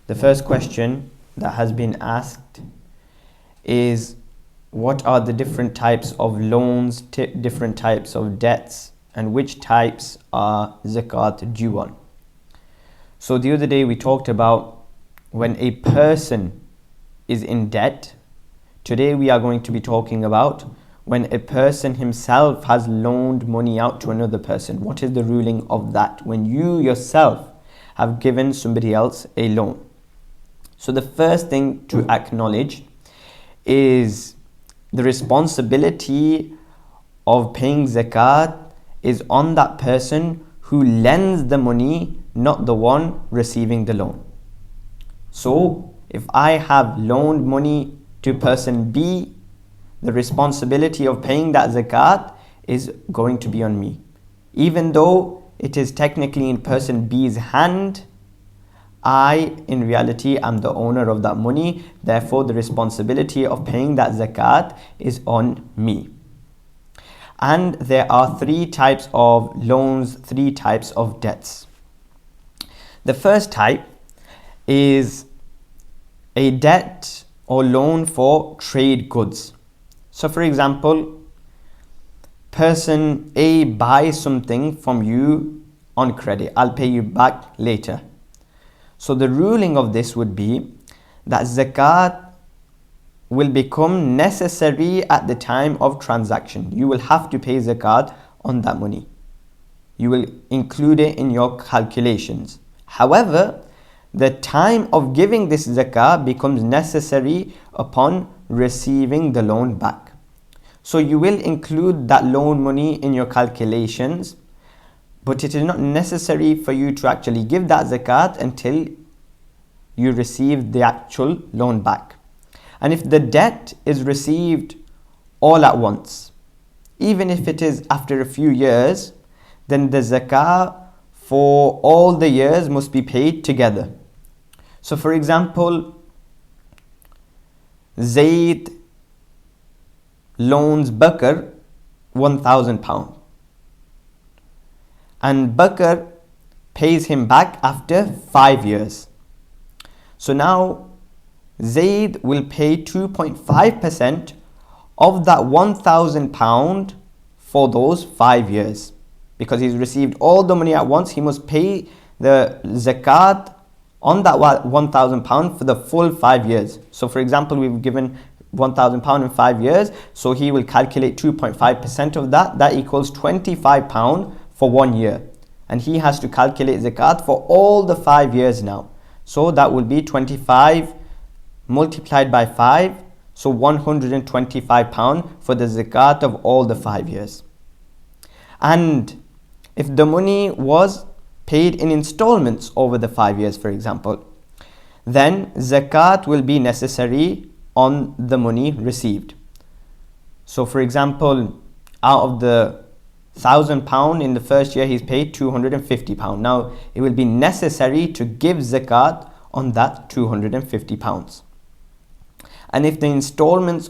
The first question that has been asked is, what are the different types of loans, different types of debts, and which types are zakat due on? So the other day we talked about when a person is in debt. Today we are going to be talking about when a person himself has loaned money out to another person. What is the ruling of that when you yourself have given somebody else a loan? So the first thing to acknowledge is the responsibility of paying zakat is on that person who lends the money, not the one receiving the loan. So if I have loaned money to person B, the responsibility of paying that zakat is going to be on me. Even though it is technically in person B's hand, I, in reality, am the owner of that money. Therefore, the responsibility of paying that zakat is on me. And there are three types of loans, three types of debts. The first type is a debt or loan for trade goods. So, for example, person A buys something from you on credit. I'll pay you back later. So the ruling of this would be that zakat will become necessary at the time of transaction. You will have to pay zakat on that money. You will include it in your calculations. However, the time of giving this zakat becomes necessary upon receiving the loan back. So you will include that loan money in your calculations, but it is not necessary for you to actually give that zakat until you receive the actual loan back. And if the debt is received all at once, even if it is after a few years, then the zakat for all the years must be paid together. So for example, Zayd loans Bakr £1,000 and Bakr pays him back after 5 years. So now Zayd will pay 2.5% of that £1,000 for those 5 years. Because he's received all the money at once, he must pay the zakat on that £1,000 for the full 5 years. So for example, we've given £1,000 in 5 years, so he will calculate 2.5% of that. That equals £25 for 1 year. And he has to calculate zakat for all the 5 years now. So that will be 25 multiplied by 5, so £125 for the zakat of all the 5 years. And if the money was paid in installments over the 5 years, for example, then zakat will be necessary on the money received. So for example, out of the £1,000 in the first year, he's paid £250. Now it will be necessary to give zakat on that £250. And if the installments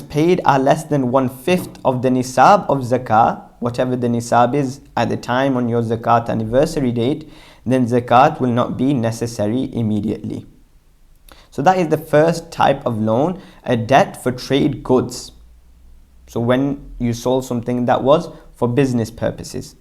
paid are less than 1/5 of the nisab of zakat, whatever the nisab is at the time on your zakat anniversary date, then zakat will not be necessary immediately. So that is the first type of loan, a debt for trade goods. So when you sold something that was for business purposes.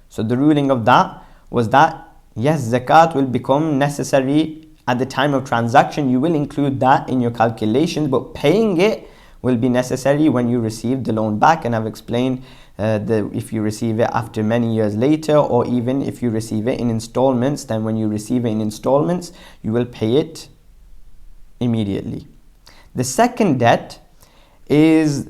So the ruling of that was that yes, zakat will become necessary at the time of transaction. You will include that in your calculations, but paying it will be necessary when you receive the loan back. And I've explained if you receive it after many years later, or even if you receive it in installments, then when you receive it in installments, you will pay it immediately. The second debt is,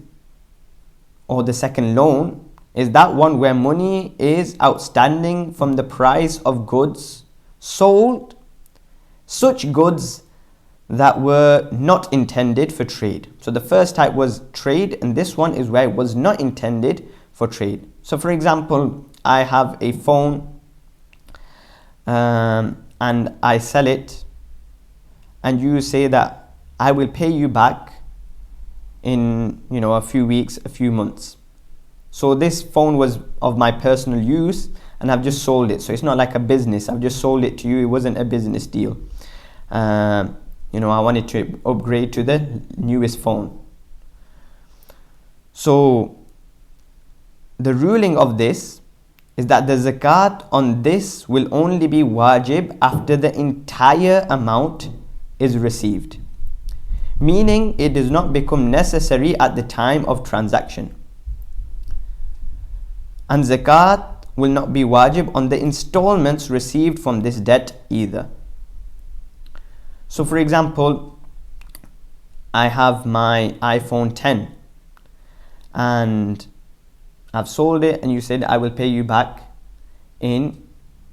or the second loan, is that one where money is outstanding from the price of goods sold, such goods that were not intended for trade. So the first type was trade, and this one is where it was not intended for trade. So for example, I have a phone and I sell it, and you say that I will pay you back in a few weeks, a few months. So this phone was of my personal use, and I've just sold it. So it's not like a business. I've just sold it to you. It wasn't a business deal. I wanted to upgrade to the newest phone. So the ruling of this is that the zakat on this will only be wajib after the entire amount is received, meaning it does not become necessary at the time of transaction. And zakat will not be wajib on the installments received from this debt either. So for example, I have my iPhone 10 and I've sold it, and you said I will pay you back in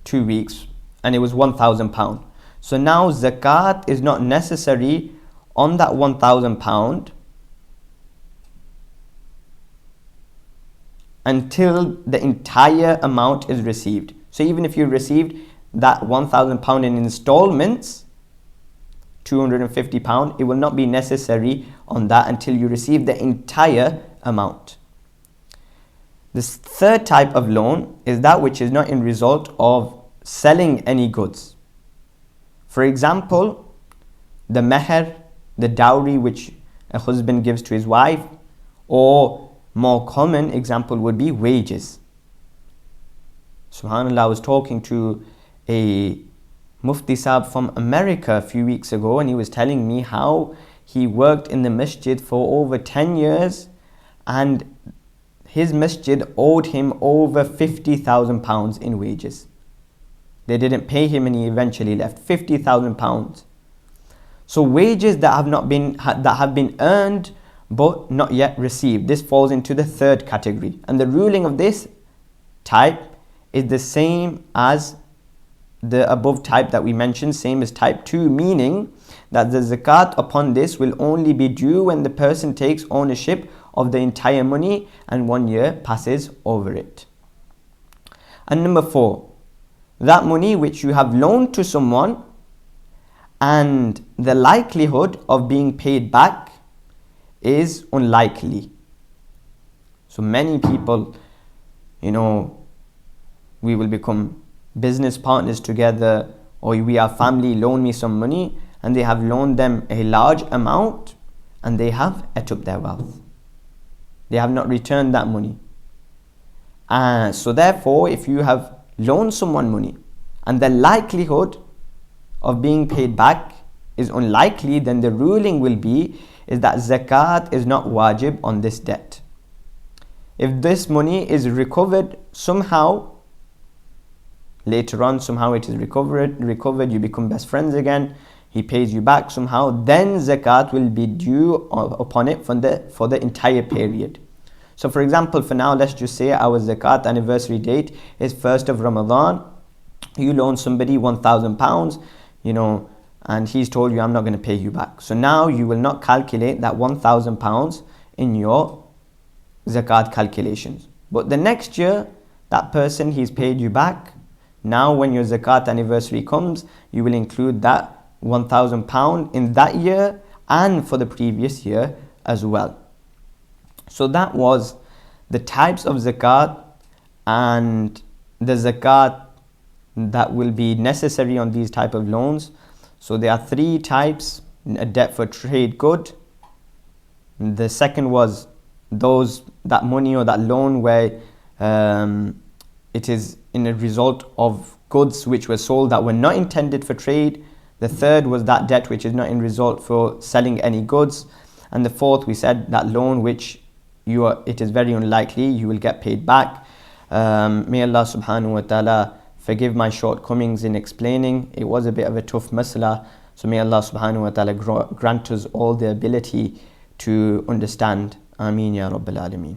2 weeks, and it was £1,000. So now zakat is not necessary on that £1,000 until the entire amount is received. So even if you received that £1,000 in installments, £250, it will not be necessary on that until you receive the entire amount. The third type of loan is that which is not in result of selling any goods. For example, the meher, the dowry which a husband gives to his wife, or more common example would be wages. SubhanAllah, I was talking to a Mufti Sahib from America a few weeks ago, and he was telling me how he worked in the masjid for over 10 years and his masjid owed him over £50,000 in wages. They didn't pay him and he eventually left. £50,000. So wages that have been earned but not yet received. This falls into the third category. And the ruling of this type is the same as the above type that we mentioned, same as type 2, meaning that the zakat upon this will only be due when the person takes ownership of the entire money and 1 year passes over it. And number 4, that money which you have loaned to someone and the likelihood of being paid back is unlikely. So many people, we will become business partners together, or we are family, loan me some money, and they have loaned them a large amount and they have ate up their wealth. They have not returned that money. So therefore, if you have loaned someone money and the likelihood of being paid back is unlikely, then the ruling will be is that zakat is not wajib on this debt. If this money is recovered somehow, later on somehow it is recovered, you become best friends again, he pays you back somehow, then zakat will be due upon it for the entire period. So for example, for now, let's just say our zakat anniversary date is 1st of Ramadan. You loan somebody £1,000, and he's told you, I'm not going to pay you back. So now you will not calculate that £1,000 in your zakat calculations. But the next year, that person, he's paid you back. Now when your zakat anniversary comes, you will include that £1,000 in that year and for the previous year as well. So that was the types of zakat and the zakat that will be necessary on these type of loans. So there are 3 types: a debt for trade good. The second was that money or that loan where it is in a result of goods which were sold that were not intended for trade. The third was that debt which is not in result for selling any goods. And the fourth, we said, that loan which it is very unlikely you will get paid back. May Allah subhanahu wa ta'ala forgive my shortcomings in explaining. It was a bit of a tough masala. So may Allah subhanahu wa ta'ala grant us all the ability to understand. Ameen ya Rabbil Alameen.